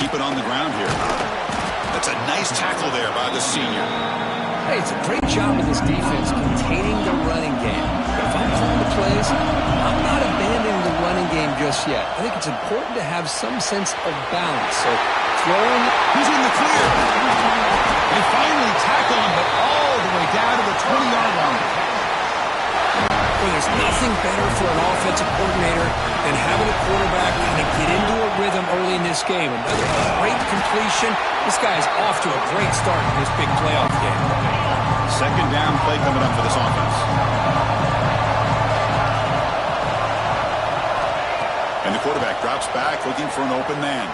keep it on the ground here. That's a nice tackle there by the senior. Hey, it's a great job of this defense containing the running game. But if I'm calling the plays, I'm not abandoning the running game just yet. I think it's important to have some sense of balance. So throwing. He's in the clear. They finally tackle him, but all the way down to the 20-yard line. Well, there's nothing better for an offensive coordinator than having a quarterback kind of get into a rhythm early in this game. Another great completion. This guy's off to a great start in this big playoff game. Second down play coming up for this offense. And the quarterback drops back looking for an open man.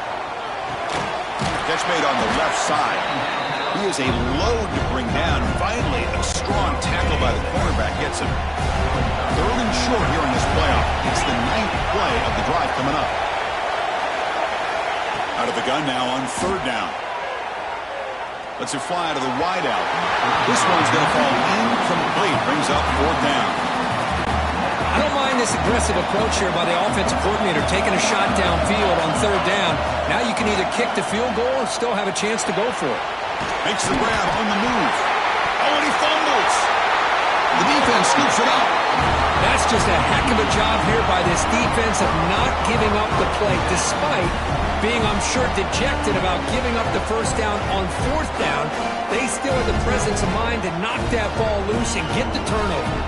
Catch made on the left side. He is a load to bring down. Finally, a strong tackle by the cornerback gets him. Third and short here in this playoff. It's the 9th play of the drive coming up. Out of the gun now on third down. Lets it fly to the wideout. This one's going to fall incomplete. Brings up fourth down. I don't mind this aggressive approach here by the offensive coordinator, taking a shot downfield on third down. Now you can either kick the field goal or still have a chance to go for it. Makes the grab on the move. Oh, and he fumbles. The defense scoops it up. That's just a heck of a job here by this defense of not giving up the play, despite being, I'm sure, dejected about giving up the first down on fourth down. They still have the presence of mind to knock that ball loose and get the turnover.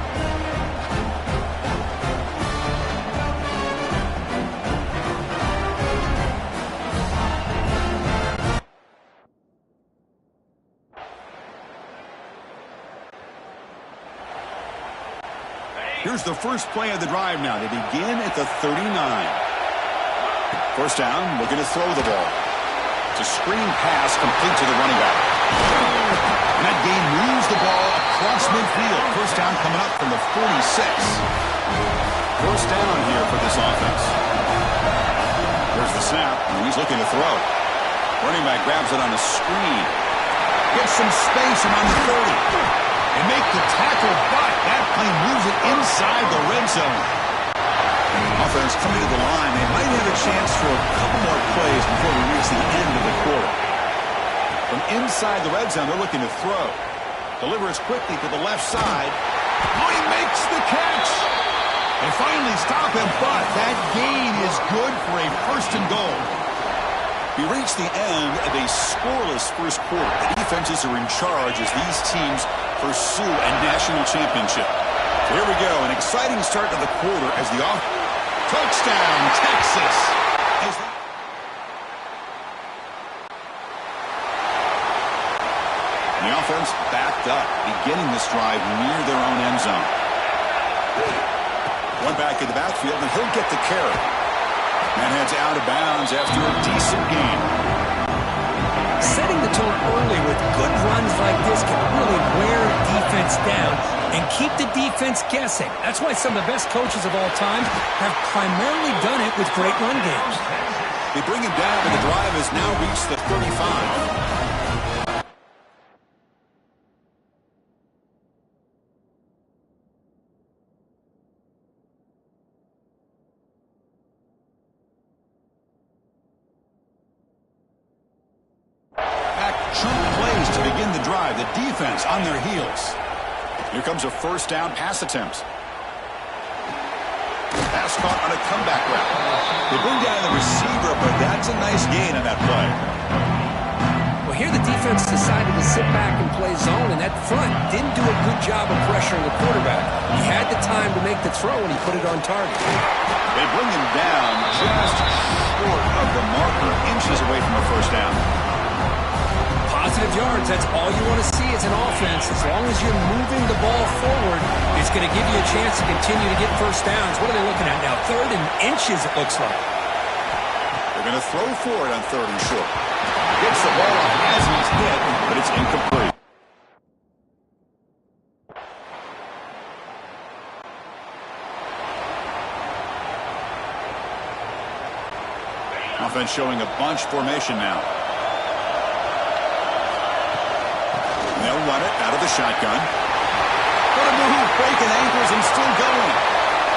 Here's the first play of the drive now. They begin at the 39. First down, looking to throw the ball. It's a screen pass complete to the running back. And that game moves the ball across midfield. First down coming up from the 46. First down here for this offense. There's the snap, and he's looking to throw. Running back grabs it on a screen. Gets some space around the 30. They make the tackle, but that play moves it inside the red zone. Offense coming to the line. They might have a chance for a couple more plays before we reach the end of the quarter. From inside the red zone, they're looking to throw. Delivers quickly to the left side. Oh, he makes the catch. They finally stop him, but that gain is good for a first and goal. We reach the end of a scoreless first quarter. The defenses are in charge as these teams pursue a national championship. So here we go, an exciting start to the quarter as the touchdown, Texas. The offense backed up, beginning this drive near their own end zone. One back in the backfield, and he'll get the carry. And heads out of bounds after a decent game. Setting the tone early with good runs like this can really wear a defense down and keep the defense guessing. That's why some of the best coaches of all time have primarily done it with great run games. They bring him down, and the drive has now reached the 35. The defense on their heels. Here comes a first down pass attempt. Pass caught on a comeback route. They bring down the receiver, but that's a nice gain on that play. Well, here the defense decided to sit back and play zone, and that front didn't do a good job of pressuring the quarterback. He had the time to make the throw, and he put it on target. They bring him down just short of the marker, inches away from a first down. Positive yards, that's all you want to see as an offense. As long as you're moving the ball forward, it's going to give you a chance to continue to get first downs. What are they looking at now? 3rd and inches, it looks like. They're going to throw for it on 3rd and short. Gets the ball off as he's hit, but it's incomplete. Offense showing a bunch formation now. They'll run it out of the shotgun. What a move, breaking ankles and still going.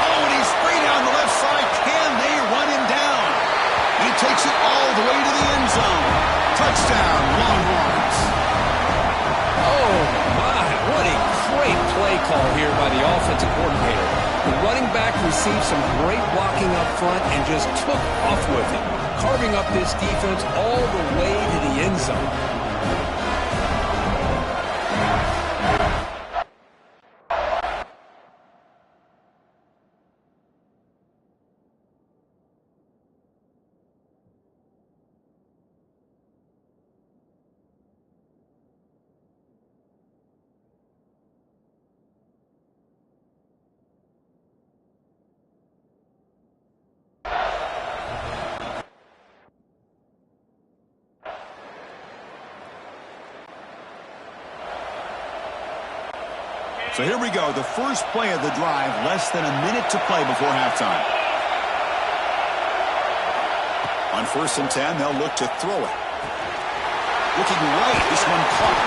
Oh, and he's free down the left side. Can they run him down? He takes it all the way to the end zone. down, Longhorns. Oh, my. What a great play call here by the offensive coordinator. The running back received some great blocking up front and just took off with it, carving up this defense all the way to the end zone. So here we go, the first play of the drive, less than a minute to play before halftime. On 1st and 10, they'll look to throw it. Looking right, this one caught.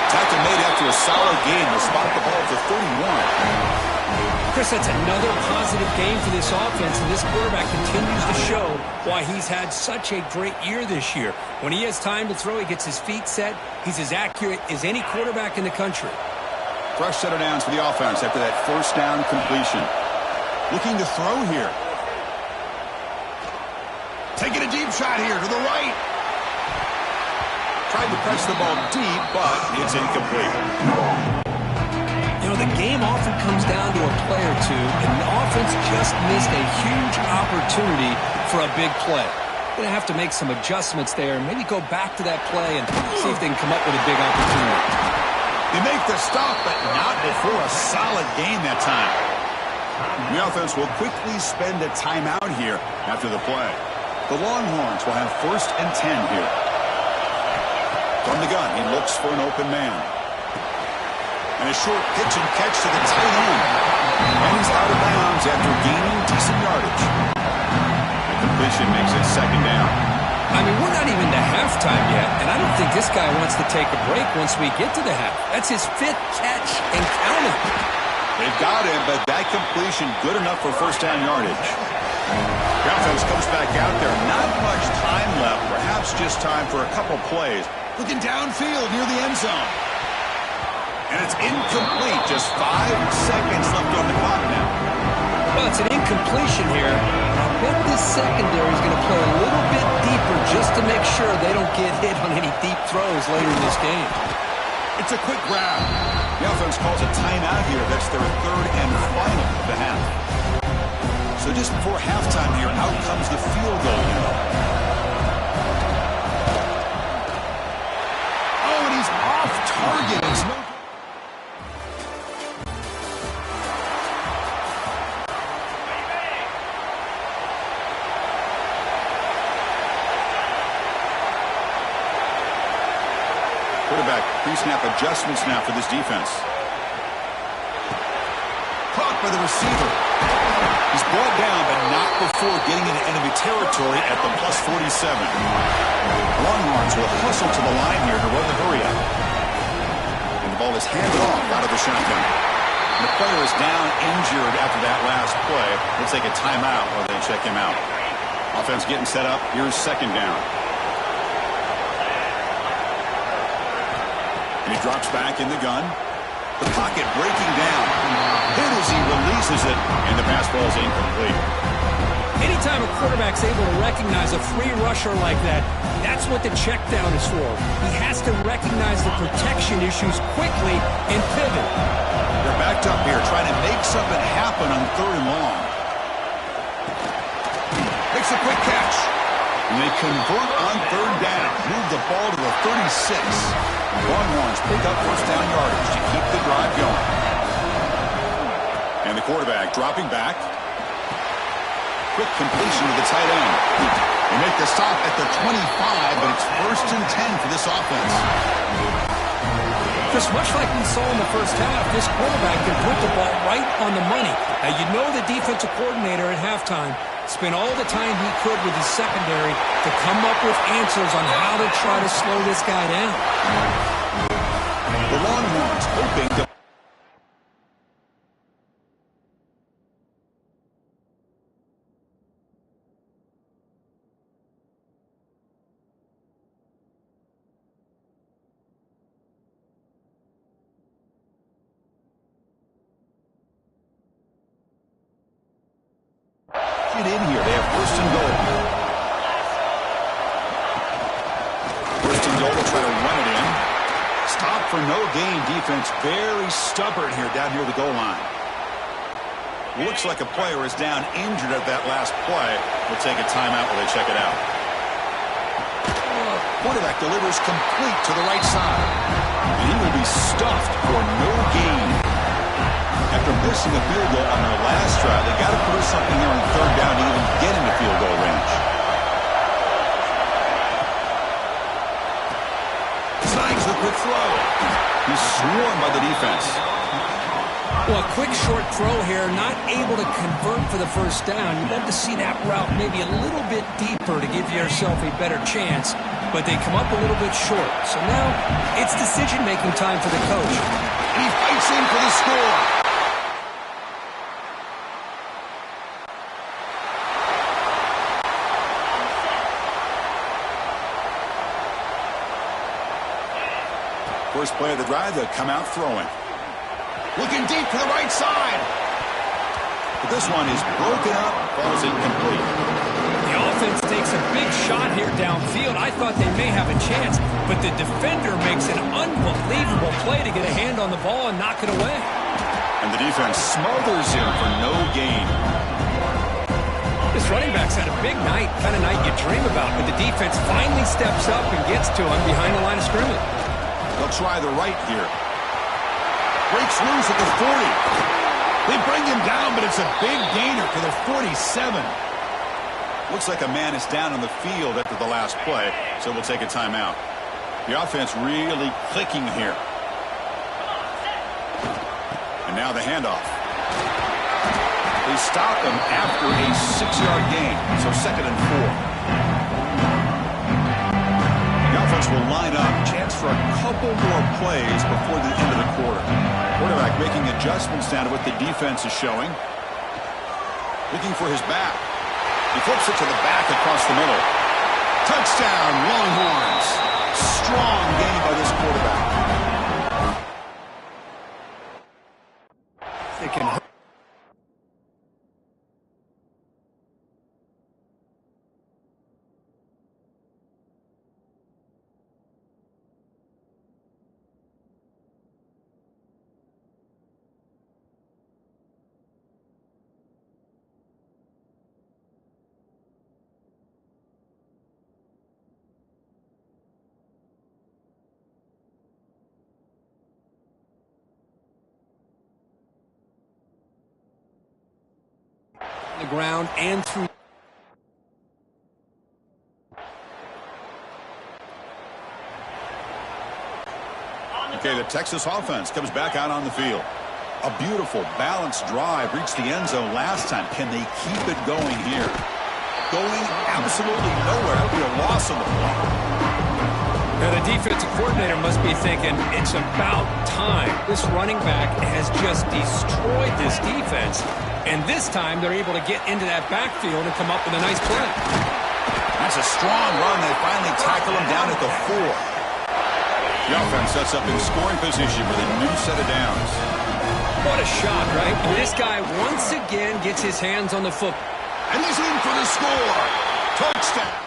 Tackle made after a solid game. They'll spot the ball to 31. Chris, that's another positive game for this offense, and this quarterback continues to show why he's had such a great year this year. When he has time to throw, he gets his feet set. He's as accurate as any quarterback in the country. Fresh set of downs for the offense after that first down completion. Looking to throw here. Taking a deep shot here to the right. Tried to press the ball deep, but it's incomplete. You know, the game often comes down to a play or two, and the offense just missed a huge opportunity for a big play. Going to have to make some adjustments there, and maybe go back to that play and see if they can come up with a big opportunity. They make the stop, but not before a solid game that time. The offense will quickly spend a timeout here after the play. The Longhorns will have 1st and 10 here. From the gun, he looks for an open man. And a short pitch and catch to the tight end. And he's out of bounds after gaining decent yardage. The completion makes it 2nd down. I mean, we're not even to halftime yet, and I don't think this guy wants to take a break once we get to the half. That's his 5th catch and counting. They've got him, but that completion good enough for 1st down yardage. The offense comes back out there. Not much time left, perhaps just time for a couple plays. Looking downfield near the end zone. And it's incomplete. Just 5 seconds left on the clock now. Well, it's an incompletion here. I bet this secondary is going to play a little bit deeper just to make sure they don't get hit on any deep throws later in this game. It's a quick grab. The offense calls a timeout here. That's their 3rd and final of the half. So just before halftime here, out comes the field goal unit. Oh, and he's off target. It's no quarterback. Pre-snap adjustments now for this defense. Caught by the receiver. He's brought down, but not before getting into enemy territory at the +47. Longhorns will hustle to the line here to run the hurry up. And the ball is handed off out of the shotgun. And the player is down injured after that last play. Let's take a timeout while they check him out. Offense getting set up. Here's 2nd down. And he drops back in the gun. The pocket breaking down. Hit as he releases it, and the pass ball is incomplete. Anytime a quarterback's able to recognize a free rusher like that, that's what the check down is for. He has to recognize the protection issues quickly and pivot. They're backed up here, trying to make something happen on 3rd and long. Makes a quick catch. And they convert on 3rd down. Move the ball to the 36. Longhorns pick up 1st down yardage to keep the drive going. And the quarterback dropping back. Quick completion to the tight end. They make the stop at the 25, but it's 1st and 10 for this offense. Just much like we saw in the first half, this quarterback can put the ball right on the money. Now, you know the defensive coordinator at halftime spent all the time he could with his secondary to come up with answers on how to try to slow this guy down. The Longhorns hoping to fit in here. They have first and goal. First and goal to try to run it in. Stop for no gain. Defense very stubborn here down near the goal line. Looks like a player is down injured at that last play. We'll take a timeout while they check it out. Quarterback delivers complete to the right side. And he will be stuffed for no gain. After missing a field goal on their last drive, they got to produce something here on third down to even get into field goal range. Snags the quick throw. He's swarmed by the defense. Well, a quick short throw here, not able to convert for the first down. You'd love to see that route maybe a little bit deeper to give yourself a better chance, but they come up a little bit short. So now it's decision-making time for the coach. And he fights in for the score. First play of the drive, they'll come out throwing. Looking deep to the right side. But this one is broken up, falls incomplete. The offense takes a big shot here downfield. I thought they may have a chance, but the defender makes an unbelievable play to get a hand on the ball and knock it away. And the defense smothers him for no gain. This running back's had a big night, kind of night you dream about, but the defense finally steps up and gets to him behind the line of scrimmage. They'll try the right here. Breaks loose at the 40. They bring him down, but it's a big gainer to the 47. Looks like a man is down on the field after the last play, so we'll take a timeout. The offense really clicking here. And now the handoff. They stop him after a 6-yard gain, so 2nd and 4. The offense will line up. Chance for a couple more plays before the end of the quarter. Quarterback making adjustments down to what the defense is showing. Looking for his back. He flips it to the back across the middle. Touchdown, Longhorns. Strong game by this quarterback. They can. The ground and through. Okay, the Texas offense comes back out on the field. A beautiful, balanced drive reached the end zone last time. Can they keep it going here? Going absolutely nowhere. That'll be a loss of the ball. Now the defensive coordinator must be thinking, it's about time. This running back has just destroyed this defense. And this time, they're able to get into that backfield and come up with a nice play. That's a strong run. They finally tackle him down at the 4. The offense sets up in scoring position with a new set of downs. What a shot, right? And this guy once again gets his hands on the football. And he's in for the score. Touchdown.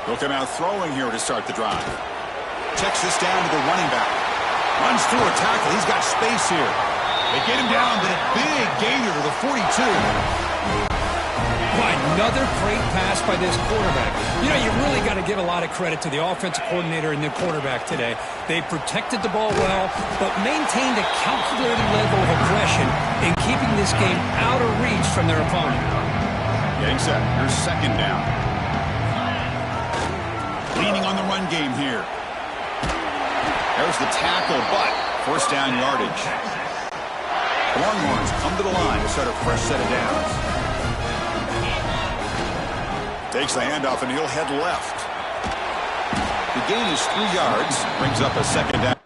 They'll come out throwing here to start the drive. Checks this down to the running back. Runs through a tackle. He's got space here. They get him down, but a big gainer to the 42. Another great pass by this quarterback. You know, you really got to give a lot of credit to the offensive coordinator and the quarterback today. They protected the ball well, but maintained a calculated level of aggression in keeping this game out of reach from their opponent. Getting set. Here's 2nd down. Leaning on the run game here. There's the tackle, but first down yardage. Longhorns come to the line to start a fresh set of downs. Takes the handoff, and he'll head left. The gain is 3 yards. Brings up a 2nd down.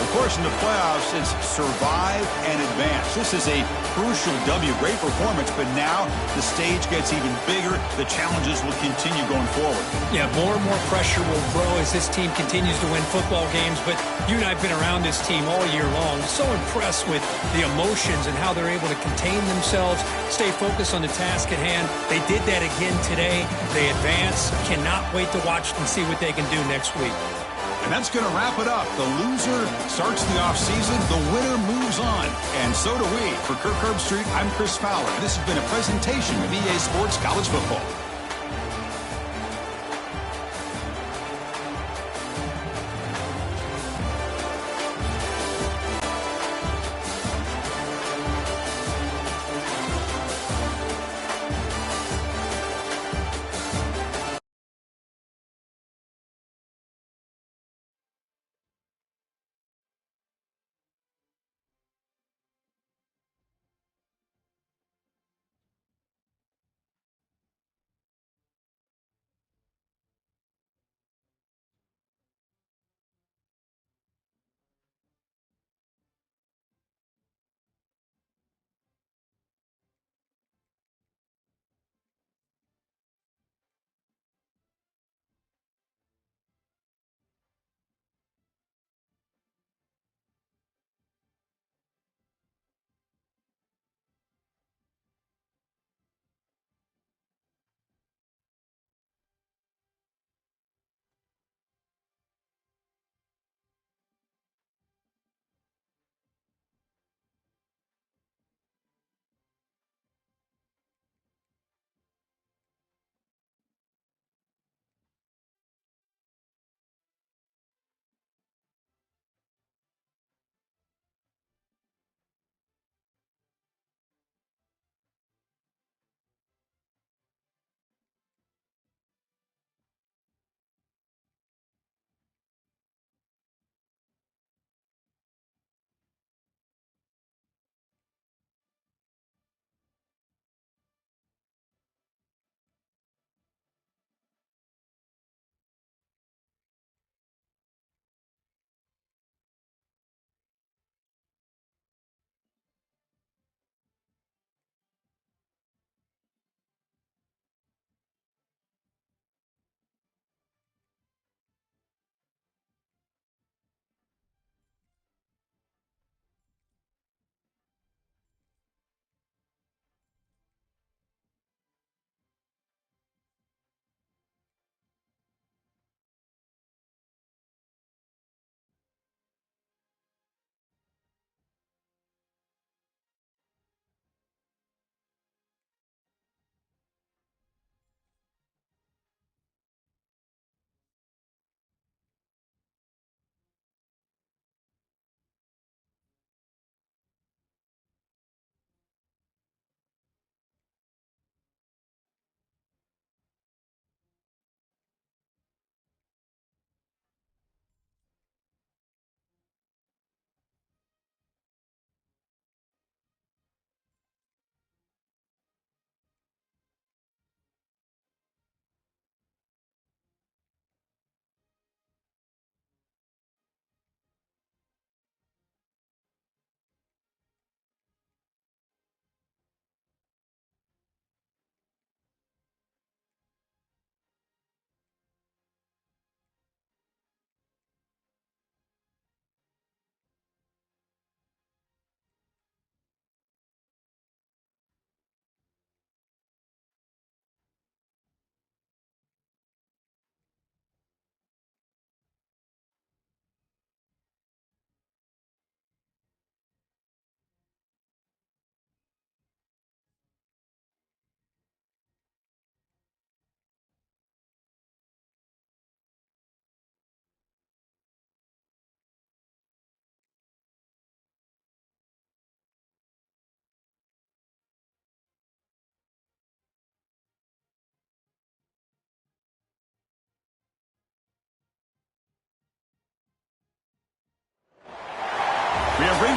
Of course, course, in the playoffs, it's survive and advance. This is a crucial W. Great performance, but now the stage gets even bigger. The challenges will continue going forward. Yeah, more and more pressure will grow as this team continues to win football games, but you and I have been around this team all year long. So impressed with the emotions and how they're able to contain themselves, stay focused on the task at hand. They did that again today. They advance. Cannot wait to watch and see what they can do next week. And that's going to wrap it up. The loser starts the offseason. The winner moves on. And so do we. For Kirk Herbstreit, I'm Chris Fowler. This has been a presentation of EA Sports College Football.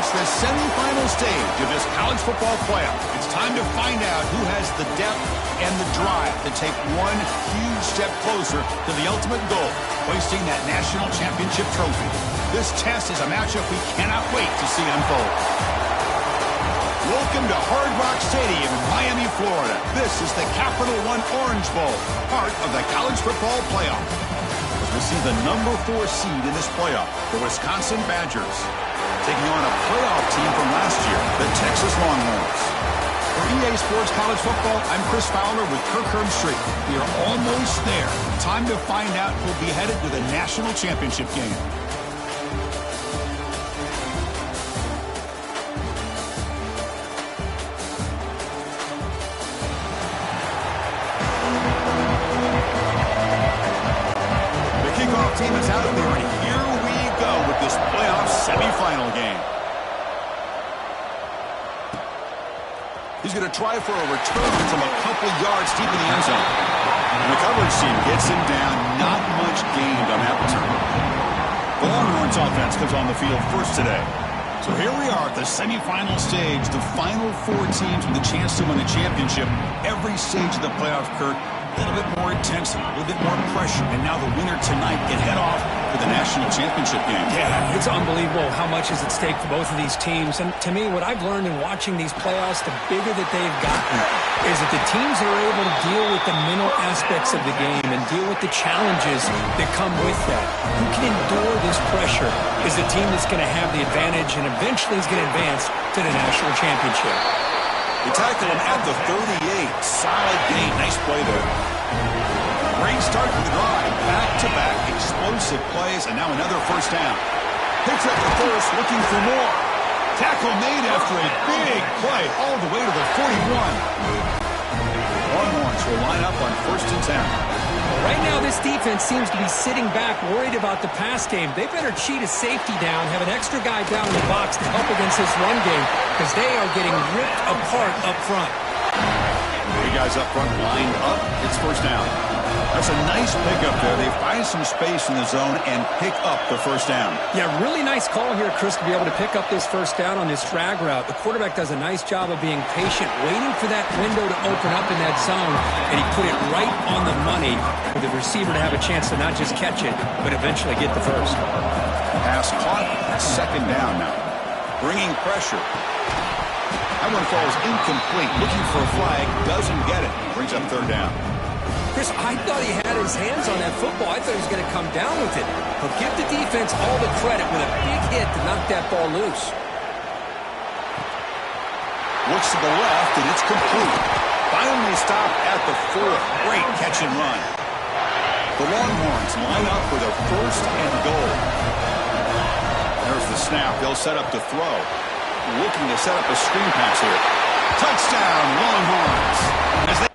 reached the semifinal stage of this college football playoff. It's time to find out who has the depth and the drive to take one huge step closer to the ultimate goal, hoisting that national championship trophy. This test is a matchup we cannot wait to see unfold. Welcome to Hard Rock Stadium in Miami, Florida. This is the Capital One Orange Bowl, part of the college football playoff. We'll see the number 4 seed in this playoff, the Wisconsin Badgers, taking on a playoff team from last year, the Texas Longhorns. For EA Sports College Football, I'm Chris Fowler with Kirk Herbstreit. We are almost there. Time to find out who'll be headed to the national championship game. Team is out there, and here we go with this playoff semifinal game. He's going to try for a return from a couple yards deep in the end zone. And the coverage team gets him down. Not much gained on that return. The Longhorns offense comes on the field first today. So here we are at the semifinal stage. The final 4 teams with a chance to win the championship. Every stage of the playoff, Kurt, a little bit more intensity, a little bit more pressure. And now the winner tonight can head off for the national championship game. Yeah, it's unbelievable how much is at stake for both of these teams. And to me, what I've learned in watching these playoffs, the bigger that they've gotten, is that the teams that are able to deal with the mental aspects of the game and deal with the challenges that come with that. Who can endure this pressure is the team that's going to have the advantage and eventually is going to advance to the national championship. They tackle him at the 38. Solid gain. Nice play there. Great start to the drive. Back-to-back explosive plays, and now another first down. Picks up the first, looking for more. Tackle made after a big play all the way to the 41. Longhorns will line up on 1st and 10. Right now, this defense seems to be sitting back, worried about the pass game. They better cheat a safety down, have an extra guy down in the box to help against this run game, because they are getting ripped apart up front. 3 guys up front lined up. It's first down. That's a nice pickup there. They find some space in the zone and pick up the first down. Yeah, really nice call here, Chris, to be able to pick up this first down on this drag route. The quarterback does a nice job of being patient, waiting for that window to open up in that zone, and he put it right on the money for the receiver to have a chance to not just catch it, but eventually get the first. Pass caught. 2nd down now. Bringing pressure. That one falls incomplete. Looking for a flag. Doesn't get it. Brings up 3rd down. Chris, I thought he had his hands on that football. I thought he was going to come down with it. But give the defense all the credit with a big hit to knock that ball loose. Looks to the left, and it's complete. Finally stopped at the 4th. Great catch and run. The Longhorns line up for their 1st and goal. There's the snap. They'll set up to throw. Looking to set up a screen pass here. Touchdown, Longhorns. As they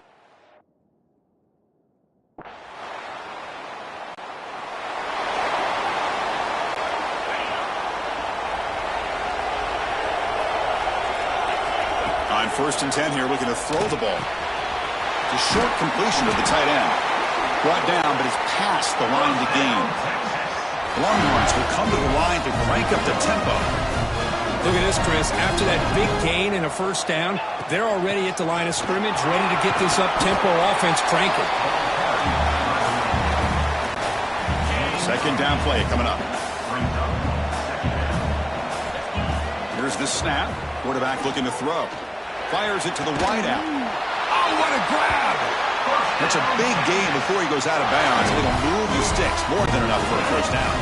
on 1st and 10 here, looking to throw the ball. It's a short completion to the tight end. Brought down, but it's past the line to gain. The Longhorns will come to the line to crank up the tempo. Look at this, Chris. After that big gain and a first down, they're already at the line of scrimmage, ready to get this up-tempo offense cranking. 2nd down play coming up. Here's the snap. Quarterback looking to throw. Fires it to the wideout. Oh, what a grab! That's a big gain before he goes out of bounds. It'll move the sticks. More than enough for a first down.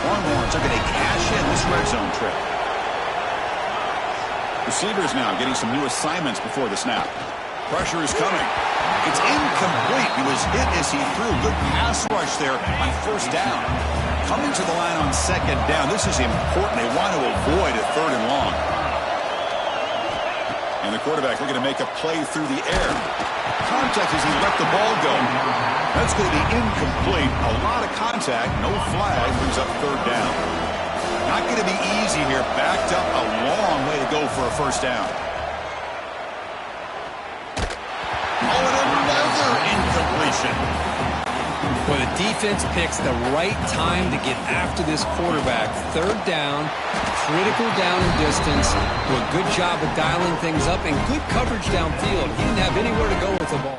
Longhorns are going to cash in this red zone trip. Receivers now getting some new assignments before the snap. Pressure is coming. It's incomplete. He was hit as he threw. Good pass rush there on 1st down. Coming to the line on 2nd down. This is important. They want to avoid a 3rd and long. And the quarterback looking to make a play through the air. Contact as he let the ball go. That's going to be incomplete. A lot of contact. No flag. Brings up 3rd down. Not going to be easy here. Backed up a long way to go for a first down. Oh, and another incompletion. Well, the defense picks the right time to get after this quarterback. Third down, critical down and distance. Do a good job of dialing things up and good coverage downfield. He didn't have anywhere to go with the ball.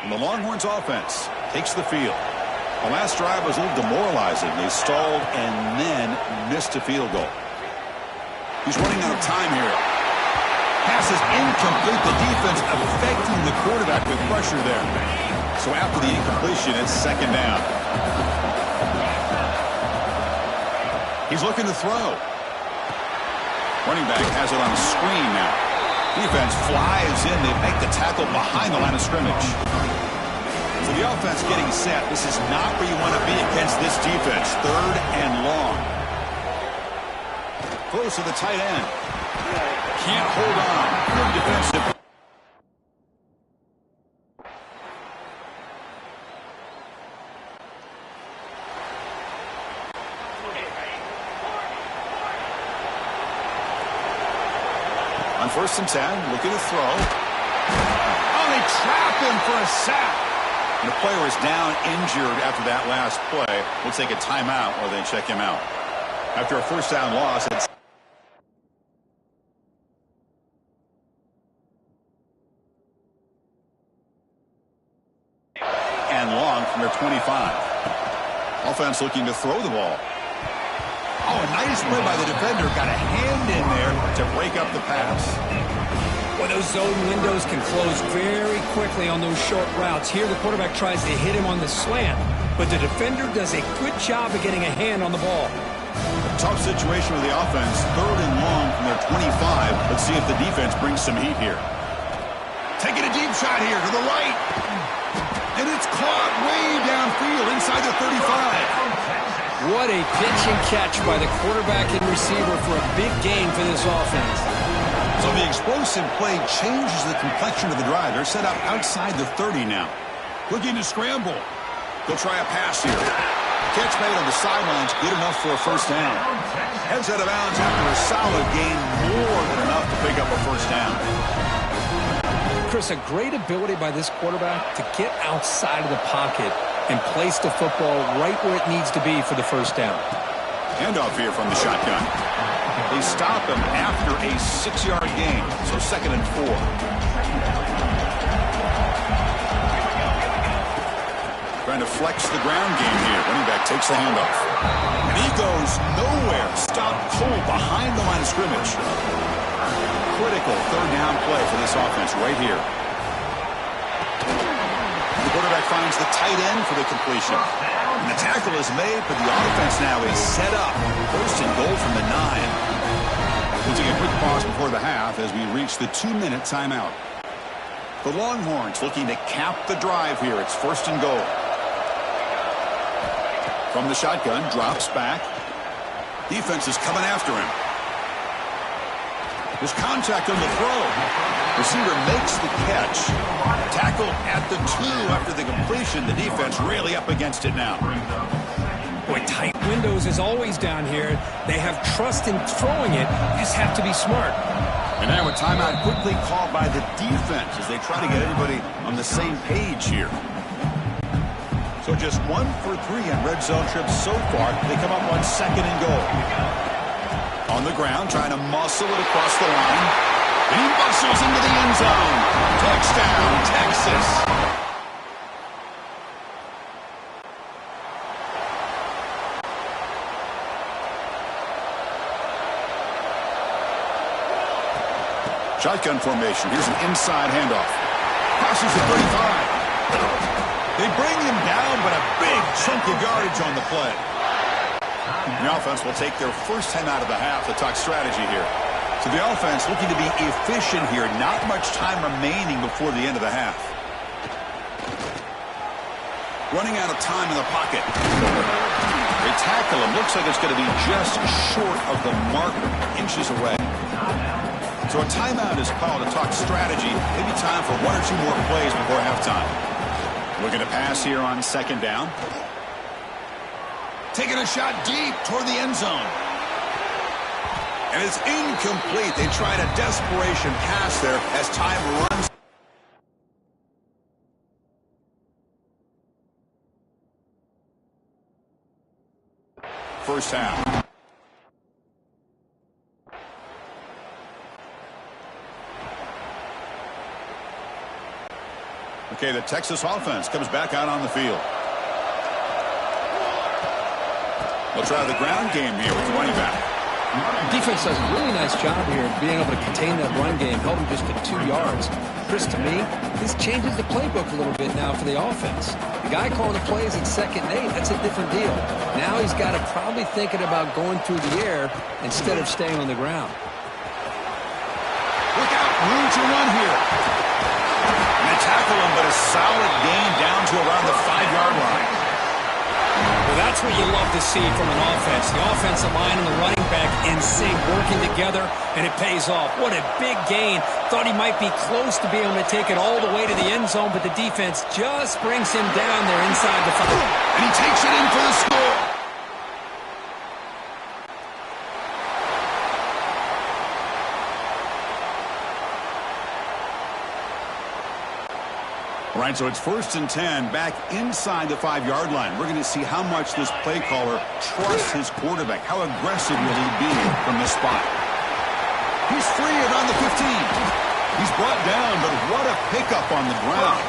And the Longhorns offense takes the field. The last drive was a little demoralizing. They stalled and then missed a field goal. He's running out of time here. Pass is incomplete. The defense affecting the quarterback with pressure there. So after the incompletion, it's second down. He's looking to throw. Running back has it on the screen now. Defense flies in. They make the tackle behind the line of scrimmage. So the offense getting set. This is not where you want to be against this defense. Third and long. Close to the tight end. Can't hold on. Good defensive. On 1st and 10, looking to throw. Oh, they trap him for a sack. And the player is down injured after that last play. We'll take a timeout while they check him out. After a 1st down loss, it's and long from their 25. Offense looking to throw the ball. Oh, a nice play by the defender. Got a hand in there to break up the pass. Well, those zone windows can close very quickly on those short routes. Here, the quarterback tries to hit him on the slant, but the defender does a good job of getting a hand on the ball. A tough situation with the offense. 3rd and long from their 25. Let's see if the defense brings some heat here. Taking a deep shot here to the right. And it's caught way downfield inside the 35. What a pitch and catch by the quarterback and receiver for a big gain for this offense. So the explosive play changes the complexion of the drive. They're set up outside the 30 now. Looking to scramble. They'll try a pass here. Catch made on the sidelines, good enough for a 1st down. Heads out of bounds after a solid gain, more than enough to pick up a 1st down. Chris, a great ability by this quarterback to get outside of the pocket and place the football right where it needs to be for the 1st down. Handoff here from the shotgun. They stop him after a 6-yard gain, so 2nd and 4. Trying to flex the ground game here. Running back takes the handoff. And he goes nowhere. Stopped cold behind the line of scrimmage. Critical 3rd down play for this offense right here. The quarterback finds the tight end for the completion. And the tackle is made, but the offense now is set up. 1st and goal from the 9. We'll take a quick pause before the half as we reach the 2-minute timeout. The Longhorns looking to cap the drive here. It's 1st and goal. From the shotgun, drops back. Defense is coming after him. There's contact on the throw. Receiver makes the catch. Tackle at the 2 after the completion. The defense really up against it now. Boy, tight windows is always down here. They have trust in throwing it. You just have to be smart. And now a timeout quickly called by the defense as they try to get everybody on the same page here. So just 1 for 3 on red zone trips so far. They come up on 2nd and goal. On the ground, trying to muscle it across the line. And he muscles into the end zone. Touchdown, Texas. Shotgun formation. Here's an inside handoff. Passes at 35. They bring him down, but a big chunk of yardage on the play. The offense will take their 1st time out of the half to talk strategy here. So the offense looking to be efficient here. Not much time remaining before the end of the half. Running out of time in the pocket. They tackle him. Looks like it's going to be just short of the marker, inches away. So a timeout is called to talk strategy. Maybe time for 1 or 2 more plays before halftime. Looking to pass here on 2nd down. Taking a shot deep toward the end zone. And it's incomplete. They tried a desperation pass there as time runs. First half. Okay, the Texas offense comes back out on the field. They'll try the ground game here with the running back. Defense does a really nice job here of being able to contain that run game, held him just to 2 yards. Chris, to me, this changes the playbook a little bit now for the offense. The guy calling the plays at 2nd and 8, that's a different deal. Now he's got to probably thinking about going through the air instead of staying on the ground. Look out, room to run here. And they tackle him, but a solid gain down to around the 5-yard line. Well, that's what you love to see from an offense. The offensive line and the running back in sync, working together, and it pays off. What a big gain. Thought he might be close to being able to take it all the way to the end zone, but the defense just brings him down there inside the 5. And he takes it in for the score. All right, so it's 1st and 10 back inside the 5-yard line. We're going to see how much this play caller trusts his quarterback. How aggressive will he be from this spot? He's free around the 15. He's brought down, but what a pickup on the ground.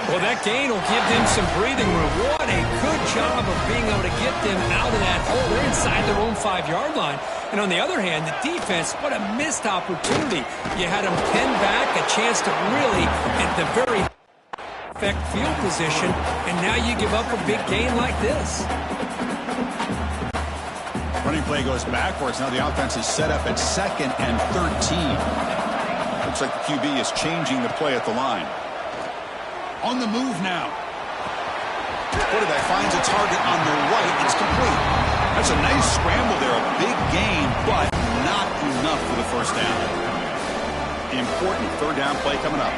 Well, that gain will give them some breathing room. What a good job of being able to get them out of that hole. They're inside their own 5-yard line. And on the other hand, the defense, what a missed opportunity. You had them pinned back, a chance to really, at the very affect field position, and now you give up a big gain like this. Running play goes backwards. Now the offense is set up at 2nd and 13. Looks like the QB is changing the play at the line. On the move now. Quarterback finds a target on the right. It's complete. That's a nice scramble there. A big gain, but not enough for the first down. Important 3rd down play coming up.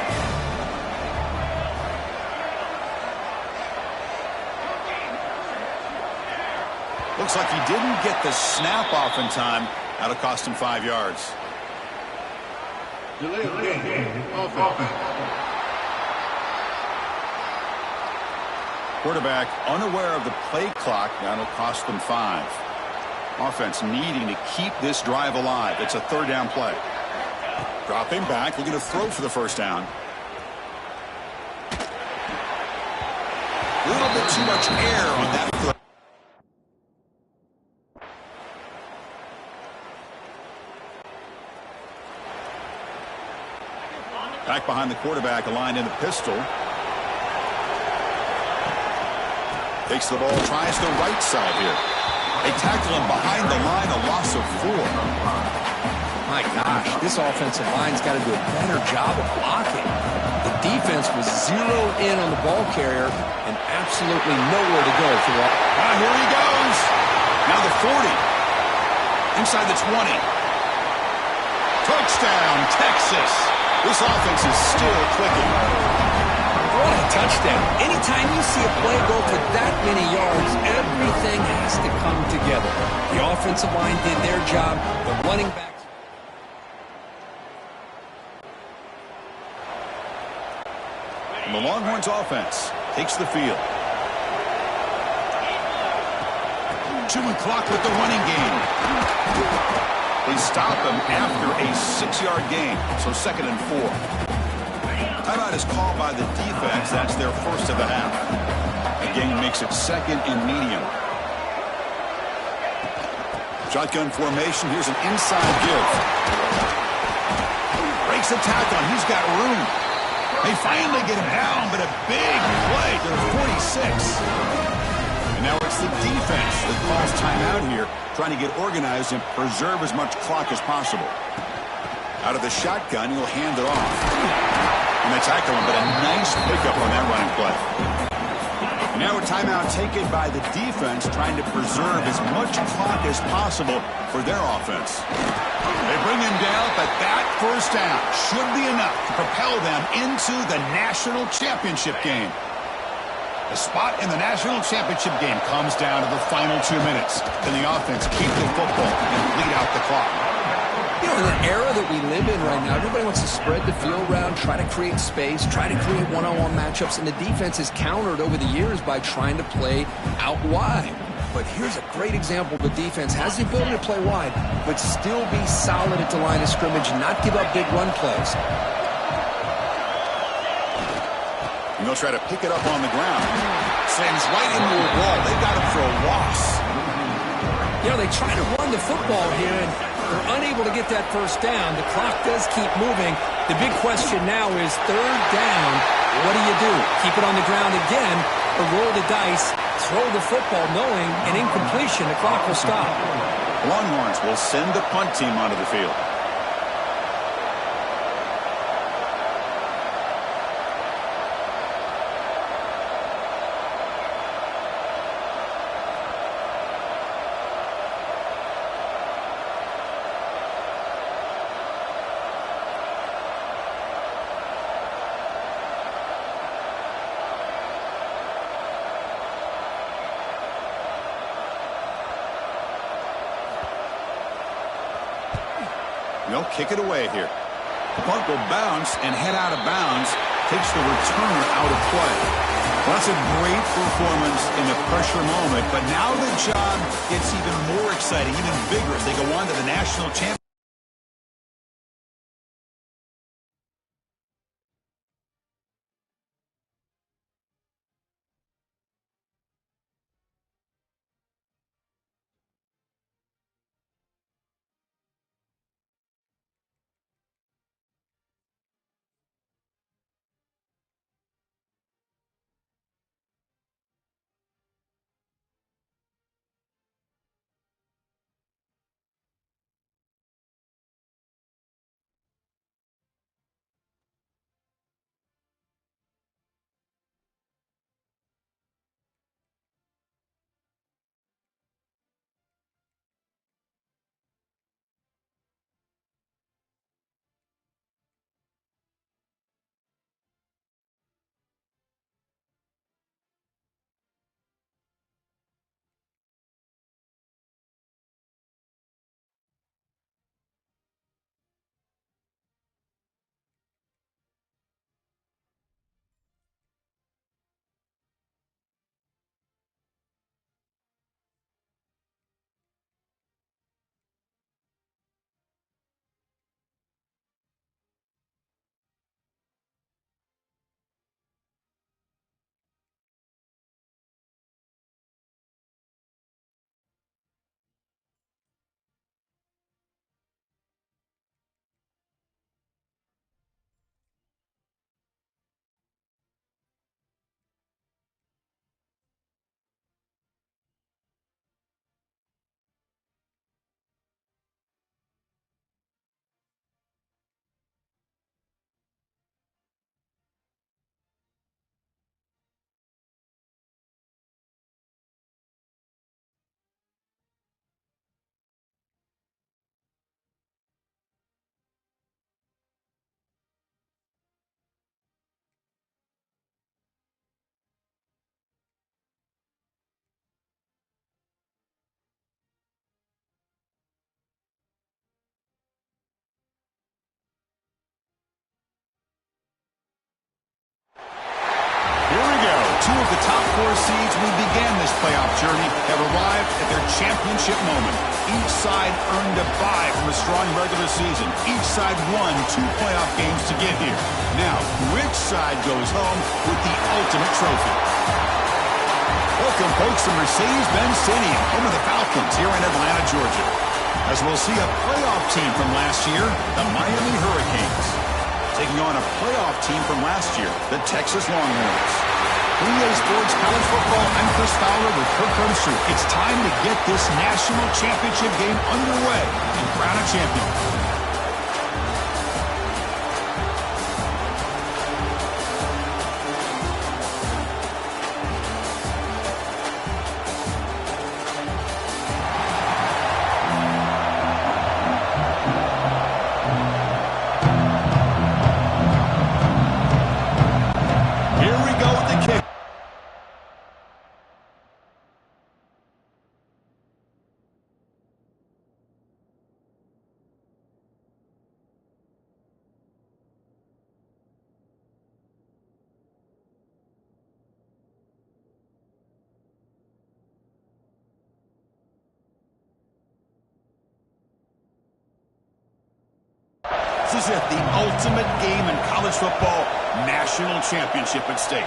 Looks like he didn't get the snap off in time. That'll cost him 5 yards. Quarterback unaware of the play clock. That'll cost them 5. Offense needing to keep this drive alive. It's a 3rd down play. Dropping back, looking to throw for the first down. A little bit too much air on that throw. Back behind the quarterback, aligned in the pistol. Takes the ball, tries the right side here. They tackle him behind the line, a loss of 4. My gosh, this offensive line's got to do a better job of blocking. The defense was zeroed in on the ball carrier and absolutely nowhere to go for that. Here he goes. Now the 40. Inside the 20. Touchdown, Texas. This offense is still clicking. What a touchdown. Anytime you see a play go for that many yards, everything has to come together. The offensive line did their job. The running backs. And the Longhorns offense takes the field. Chewing clock with the running game. They stop him after a 6-yard gain, so 2nd and 4. Timeout is called by the defense. That's their first of the half. The gain makes it 2nd and medium. Shotgun formation. Here's an inside give. Breaks the tackle. He's got room. They finally get him down, but a big play to the 46. And now it's the defense that calls timeout here, trying to get organized and preserve as much clock as possible. Out of the shotgun, he'll hand it off. And they tackle him, but a nice pickup on that running play. And now a timeout taken by the defense, trying to preserve as much clock as possible for their offense. They bring him down, but that first down should be enough to propel them into the national championship game. The spot in the national championship game comes down to the final 2 minutes. Can the offense keep the football and bleed out the clock? You know, in the era that we live in right now, everybody wants to spread the field around, try to create space, try to create one-on-one matchups, and the defense is countered over the years by trying to play out wide. But here's a great example of the defense has the ability to play wide, but still be solid at the line of scrimmage, not give up big run plays. And they'll try to pick it up on the ground. Sends right into a wall. They got him for a loss. You know, they try to run the football here, and they're unable to get that first down. The clock does keep moving. The big question now is third down. What do? Keep it on the ground again or roll the dice, throw the football knowing an incompletion, the clock will stop. Longhorns will send the punt team onto the field. They'll kick it away here. The punt will bounce and head out of bounds. Takes the return out of play. Well, that's a great performance in the pressure moment. But now the job gets even more exciting, even bigger as they go on to the national championship. Two of the top four seeds we began this playoff journey have arrived at their championship moment. Each side earned a bye from a strong regular season. Each side won 2 playoff games to get here. Now, which side goes home with the ultimate trophy? Welcome, folks, to Mercedes-Benz Stadium, home of the Falcons here in Atlanta, Georgia. As we'll see a playoff team from last year, the Miami Hurricanes, taking on a playoff team from last year, the Texas Longhorns. EA Sports College Football, I'm Chris Fowler with Kirk Herbstreit. It's time to get this national championship game underway and crown a champion. This is the ultimate game in college football. National championship at stake.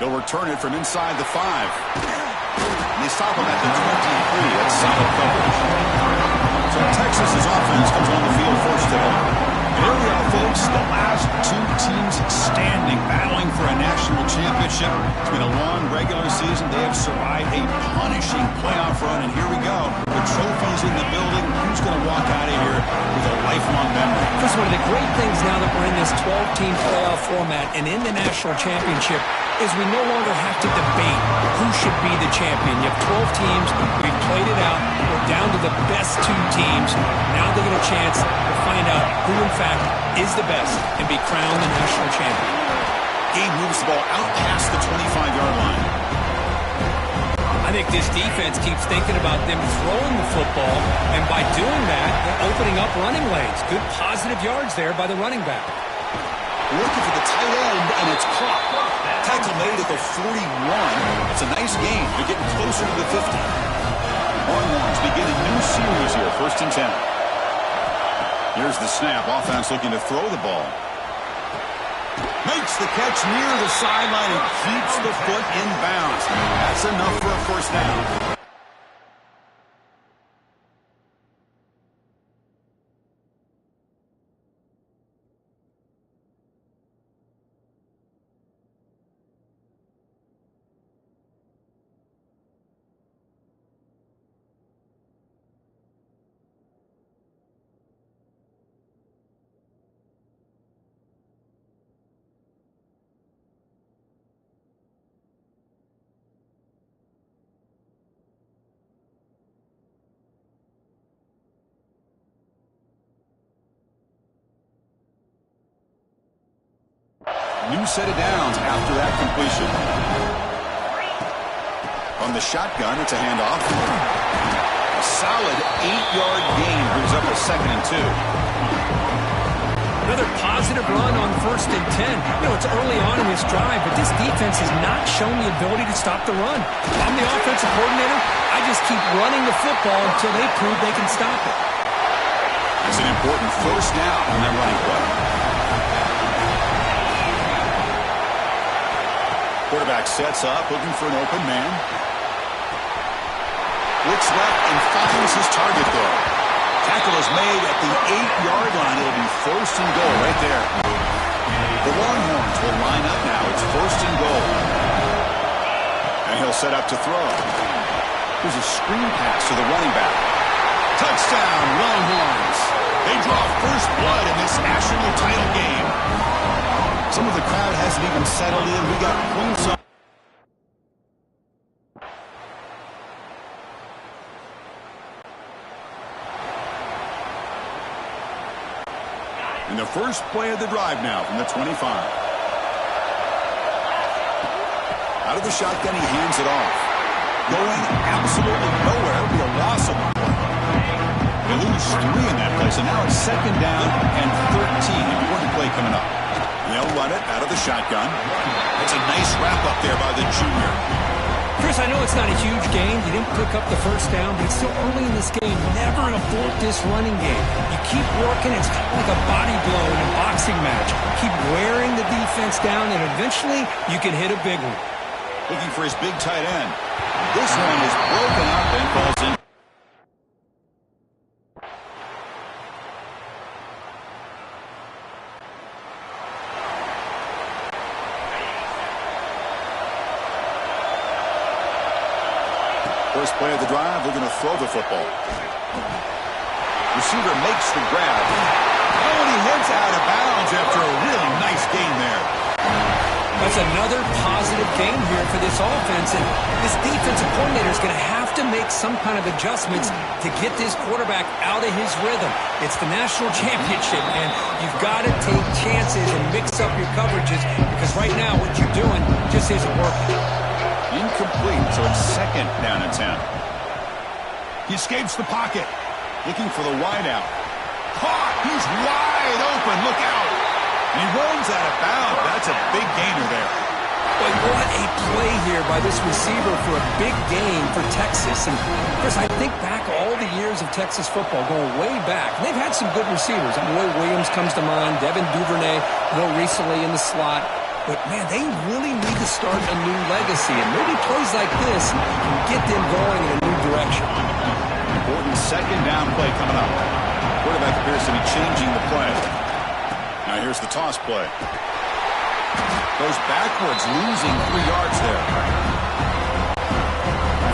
He'll return it from inside the 5. And they stop him at the 23. That's solid coverage. So Texas's offense comes on the field first today. And here we are, folks. The last two teams standing, battling for a national championship. It's been a long regular season. They have survived a punishing playoff run. And here we go. The trophy's in the building. Who's going to walk out of here with a lifelong memory? First, one of the great things now that we're in this 12-team playoff format and in the national championship is we no longer have to debate who should be the champion. You have 12 teams. We've played it out. We're down to the best 2 teams. Now they get a chance to find out who, in fact, is the best and be crowned the national champion. Gabe moves the ball out past the 25-yard line. I think this defense keeps thinking about them throwing the football, and by doing that, they're opening up running lanes. Good positive yards there by the running back. Looking for the tight end, and it's caught. Tackle made at the 41. It's a nice gain. They're getting closer to the 50. Longhorns begin a new series here, 1st and 10. Here's the snap. Offense looking to throw the ball. Makes the catch near the sideline and keeps the foot in bounds. That's enough for a first down. New set of downs after that completion. On the shotgun, it's a handoff. A solid 8-yard gain brings up a 2nd and 2. Another positive run on 1st and 10. You know, it's early on in this drive, but this defense has not shown the ability to stop the run. I'm the offensive coordinator. I just keep running the football until they prove they can stop it. It's an important first down on that running play. Quarterback sets up, looking for an open man. Looks left and finds his target there. Tackle is made at the 8-yard line. It'll be 1st and goal right there. The Longhorns will line up now. It's 1st and goal. And he'll set up to throw. Here's a screen pass to the running back. Touchdown, Longhorns. They draw first blood in this national title game. Some of the crowd hasn't even settled in. We got points on. In the first play of the drive now from the 25. Out of the shotgun, he hands it off. Going absolutely nowhere. It'll be a loss of 1 point. They lose 3 in that play, so now it's 2nd down and 13. Important play coming up. They'll run it out of the shotgun. It's a nice wrap-up there by the junior. Chris, I know it's not a huge game. You didn't pick up the first down, but it's still early in this game. Never abort this running game. You keep working. It's kind of like a body blow in a boxing match. Keep wearing the defense down, and eventually you can hit a big one. Looking for his big tight end. This one is broken up and falls in. First play of the drive, they're going to throw the football. Receiver makes the grab. Oh, and he heads out of bounds after a really nice gain there. That's another positive game here for this offense, and this defensive coordinator is going to have to make some kind of adjustments to get this quarterback out of his rhythm. It's the national championship, and you've got to take chances and mix up your coverages, because right now what you're doing just isn't working. Incomplete, so it's 2nd down and 10. He escapes the pocket, looking for the wideout. Caught! He's wide open, look out! And he runs out of bounds. That's a big gainer there. But what a play here by this receiver for a big gain for Texas. And, Chris, I think back all the years of Texas football, going way back. And they've had some good receivers. Roy Williams comes to mind, Devin Duvernay more recently in the slot. But, man, they really need to start a new legacy. And maybe plays like this can get them going in a new direction. Important second down play coming up. Quarterback appears to be changing the play. Now here's the toss play. Goes backwards, losing 3 yards there.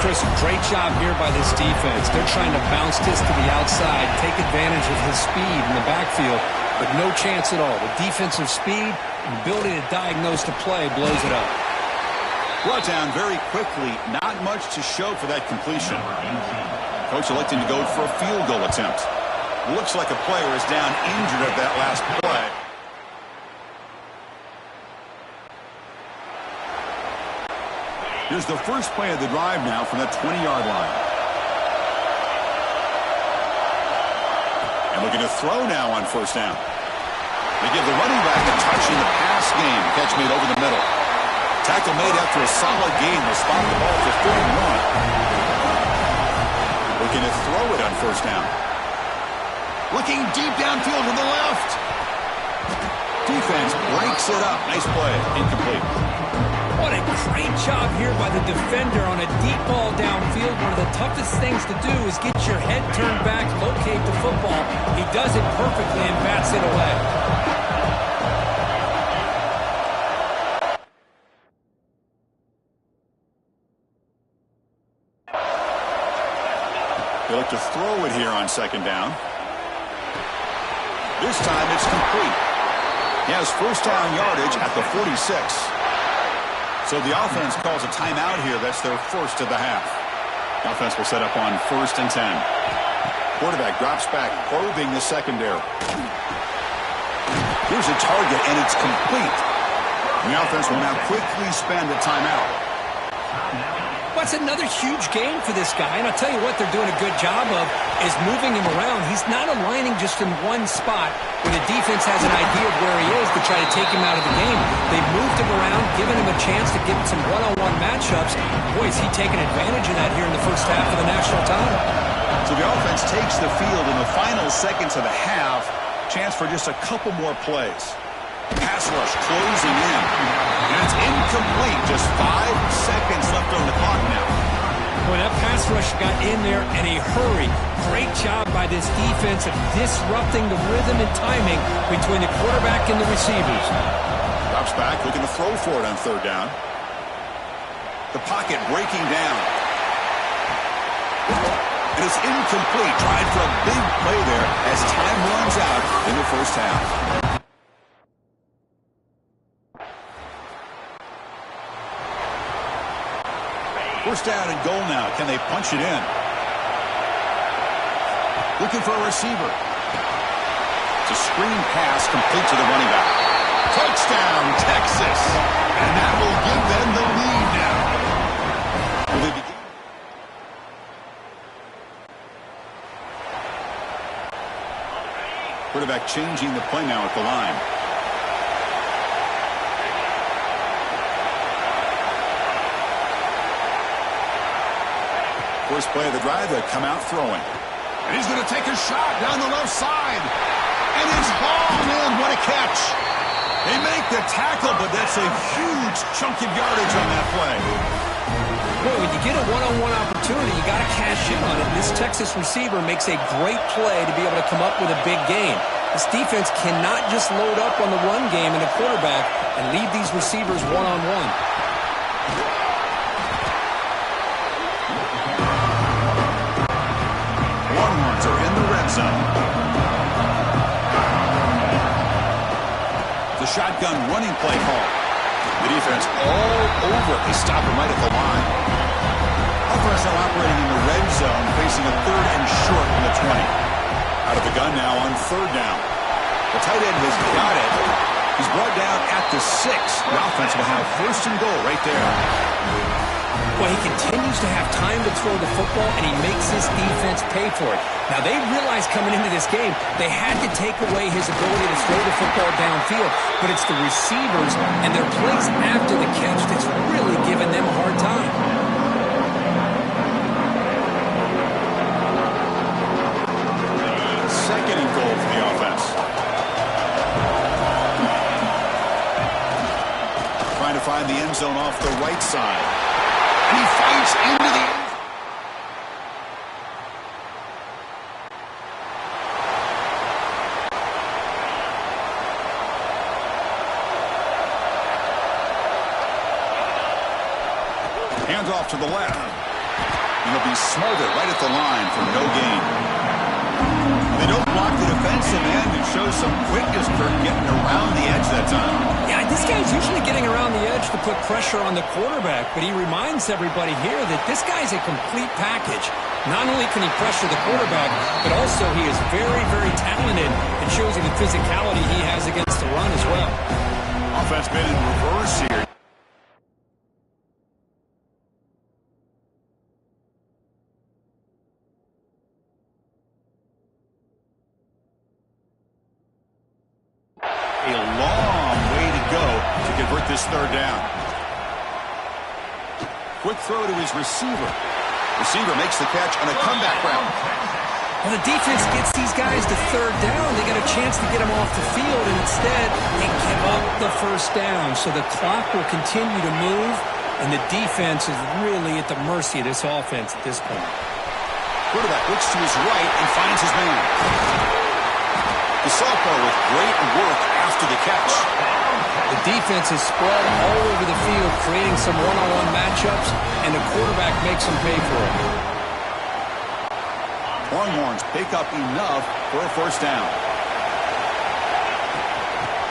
Chris, great job here by this defense. They're trying to bounce this to the outside, take advantage of his speed in the backfield, but no chance at all. The defensive speed and ability to diagnose the play blows it up. Brought down very quickly. Not much to show for that completion. Coach electing to go for a field goal attempt. Looks like a player is down injured at that last play. Here's the first play of the drive now from that 20-yard line. And looking to throw now on first down. They give the running back a touch in the pass game. Catch made over the middle. Tackle made after a solid gain. Will spot the ball for 41. Looking to throw it on first down. Looking deep downfield to the left. Defense breaks it up. Nice play. Incomplete. What a great job here by the defender on a deep ball downfield. One of the toughest things to do is get your head turned back, locate the football. He does it perfectly and bats it away. They look to throw it here on second down. This time it's complete. He has first down yardage at the 46. So the offense calls a timeout here. That's their first of the half. The offense will set up on 1st and 10. Quarterback drops back, probing the secondary. Here's a target, and it's complete. The offense will now quickly spend a timeout. That's another huge game for this guy. And I'll tell you what they're doing a good job of is moving him around. He's not aligning just in one spot where the defense has an idea of where he is to try to take him out of the game. They've moved him around, given him a chance to get some one-on-one matchups. Boy, is he taking advantage of that here in the first half of the national title. So the offense takes the field in the final seconds of the half. Chance for just a couple more plays. Pass rush closing in. And it's incomplete. Just 5 seconds left on the clock now. Boy, that pass rush got in there in a hurry. Great job by this defense of disrupting the rhythm and timing between the quarterback and the receivers. Drops back, looking to throw for it on third down. The pocket breaking down. And it's incomplete. Tried for a big play there as time runs out in the first half. First down and goal now. Can they punch it in? Looking for a receiver. It's a screen pass complete to the running back. Touchdown, Texas. And that will give them the lead now. Will they begin? Quarterback changing the play now at the line. First play of the drive, they come out throwing. And he's going to take a shot down the left side. And he's hauled in. What a catch. They make the tackle, but that's a huge chunk of yardage on that play. Boy, when you get a one-on-one opportunity, you got to cash in on it. This Texas receiver makes a great play to be able to come up with a big gain. This defense cannot just load up on the run game and the quarterback and leave these receivers one-on-one. Longhorns are in the red zone. The shotgun running play call. The defense all over. They stop him right at the line. Offense now operating in the red zone, facing a 3rd and short from the 20. Out of the gun now on 3rd down. The tight end has got it. He's brought down at the 6. The offense will have 1st and goal right there. Well, he continues to have time to throw the football, and he makes his defense pay for it. Now, they realized coming into this game they had to take away his ability to throw the football downfield, but it's the receivers and their plays after the catch that's really giving them a hard time. Second and goal for the offense. Trying to find the end zone off the right side. And he fights into the end zone. Hands off to the left. And he'll be smothered right at the line for no gain. They don't block the defensive end and show some quickness, Kirk, getting around the edge that time. Yeah, this guy's usually getting around the edge to put pressure on the quarterback, but he reminds everybody here that this guy's a complete package. Not only can he pressure the quarterback, but also he is very, very talented and shows you the physicality he has against the run as well. Offense been in reverse here. A long way to go to convert this third down. Quick throw to his receiver. Receiver makes the catch on a comeback route. When the defense gets these guys to third down, they got a chance to get them off the field, and instead they give up the first down. So the clock will continue to move, and the defense is really at the mercy of this offense at this point. Quarterback looks to his right and finds his man. The sophomore with great work after the catch. The defense is spread all over the field, creating some one-on-one matchups, and the quarterback makes them pay for it. Longhorns pick up enough for a first down.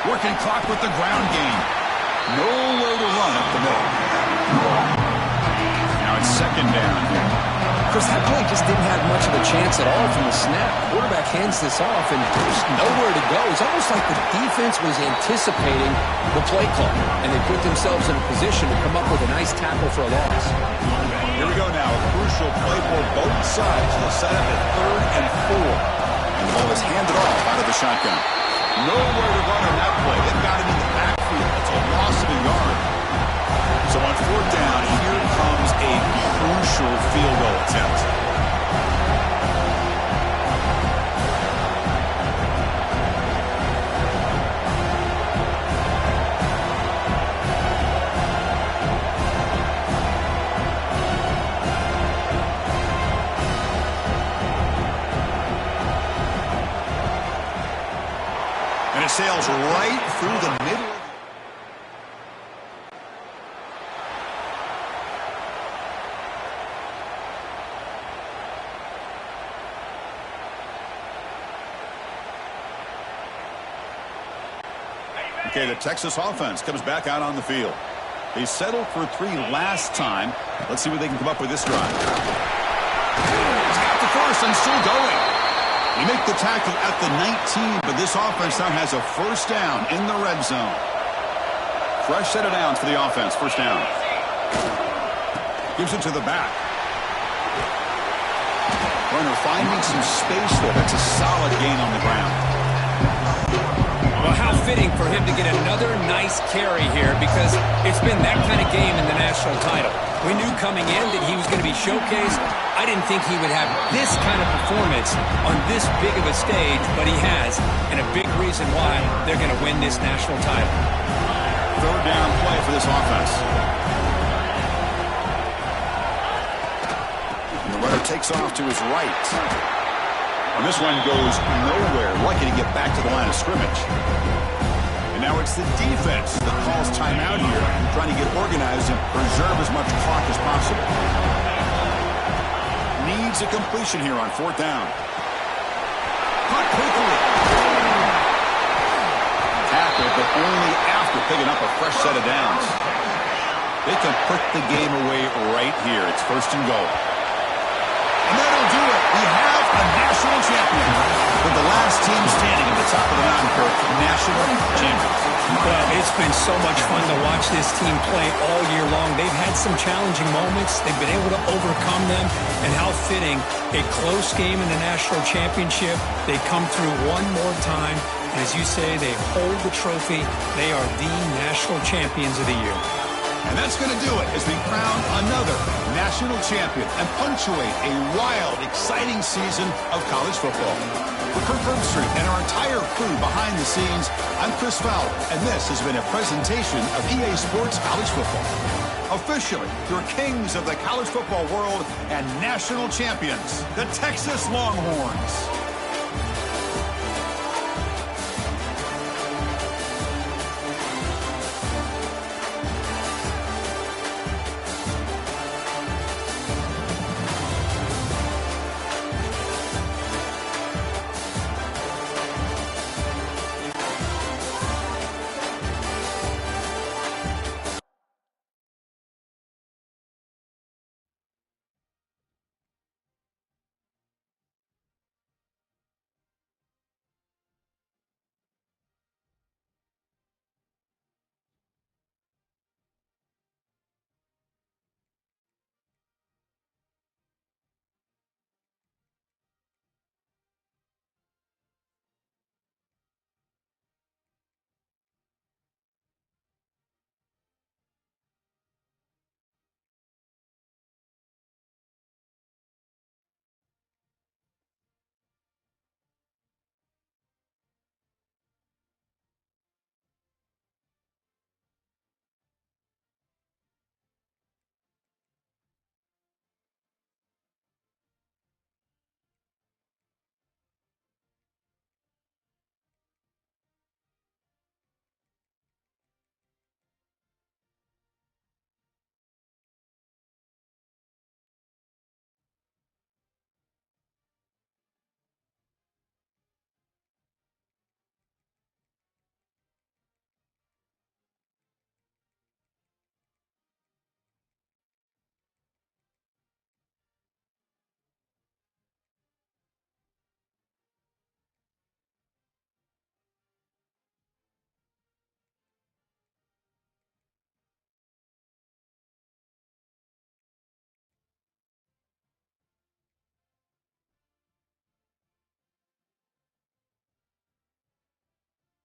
Working clock with the ground game. Nowhere to run up the middle. Now it's second down. Chris, that play just didn't have much of a chance at all from the snap. Quarterback hands this off, and there's nowhere to go. It's almost like the defense was anticipating the play call, and they put themselves in a position to come up with a nice tackle for a loss. Here we go now. A crucial play for both sides. They'll set up at 3rd and 4. And the ball is handed off out of the shotgun. Nowhere to run on that play. They've got him in the backfield. It's a loss of a yard. So on 4th down, here comes a crucial field goal attempt. And it sails right through the middle. Okay, the Texas offense comes back out on the field. They settled for 3 last time. Let's see what they can come up with this drive. He's got the first and still going. They make the tackle at the 19, but this offense now has a first down in the red zone. Fresh set of downs for the offense. First down. Gives it to the back. Runner finding some space there. That's a solid gain on the ground. Well, how fitting for him to get another nice carry here, because it's been that kind of game in the national title. We knew coming in that he was going to be showcased. I didn't think he would have this kind of performance on this big of a stage, but he has, and a big reason why they're going to win this national title. 3rd down play for this offense. And the runner takes off to his right. And this one goes nowhere. Lucky to get back to the line of scrimmage. And now it's the defense that calls timeout here, trying to get organized and preserve as much clock as possible. Needs a completion here on 4th down. Caught quickly. Tackle, but only after picking up a fresh set of downs. They can put the game away right here. It's 1st and goal. And that'll do it. We have a national champion. With the last team standing at the top of the mountain, Kirk, national champions. Well, it's been so much fun to watch this team play all year long. They've had some challenging moments. They've been able to overcome them. And how fitting, a close game in the national championship. They come through one more time. And as you say, they hold the trophy. They are the national champions of the year. And that's going to do it as we crown another national champion and punctuate a wild, exciting season of college football. For Kirk Herbstreit and our entire crew behind the scenes, I'm Chris Fowler, and this has been a presentation of EA Sports College Football. Officially, your kings of the college football world and national champions, the Texas Longhorns.